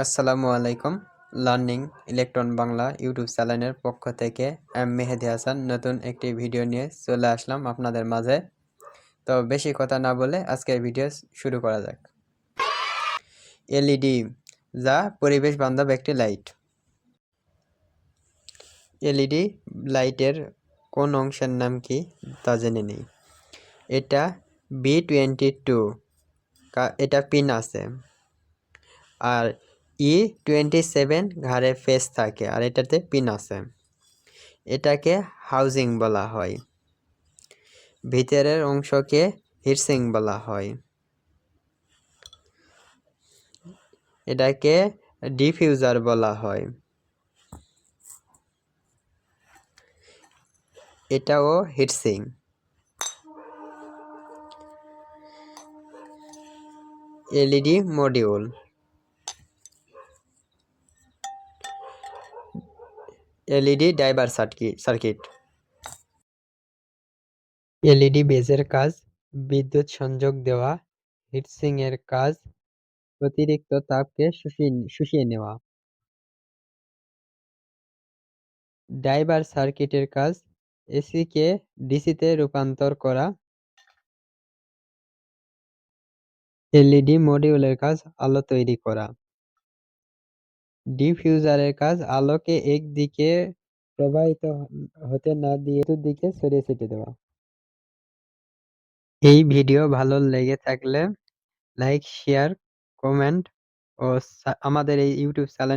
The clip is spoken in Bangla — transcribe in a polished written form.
আসসালামু আলাইকুম। লার্নিং ইলেকট্রন বাংলা ইউটিউব চ্যানেলের পক্ষ থেকে আমি মেহেদি হাসান নতুন একটি ভিডিও নিয়ে চলে আসলাম আপনাদের মাঝে। তো বেশি কথা না বলে আজকের ভিডিও শুরু করা যাক। এলইডি, যা পরিবেশ বান্ধব একটি লাইট। এলইডি লাইটের কোন অংশের নাম কি তা জেনে নিই। এটা B22, এটা পিন আছে। আর E27 ঘাড়ে ফেস থাকে আর এটাতে পিন আছে। এটাকে হাউজিং বলা হয়। ভিতরের অংশকে হিটসিঙ্ক বলা হয়। এটাকে ডিফিউজার বলা হয়। এটাও heatsink. LED module, LED driver circuit. LED বেজের কাজ বিদ্যুৎ সংযোগ দেওয়া। হিটসিঙ্ক এর কাজ অতিরিক্ত তাপকে শুষিয়ে নেওয়া। ড্রাইভার সার্কিটের কাজ এসি কে ডিসিতে রূপান্তর করা। এলইডি মডিউলের কাজ আলো তৈরি করা। ডিফিউজারের কাজ আলোকে একদিকে প্রবাহিত হতে না দিয়ে চতুর্দিকে ছড়িয়ে ছিটিয়ে দেওয়া। এই ভিডিও ভালো লেগে থাকলে লাইক, শেয়ার, কমেন্ট ও আমাদের এই ইউটিউব চ্যানেল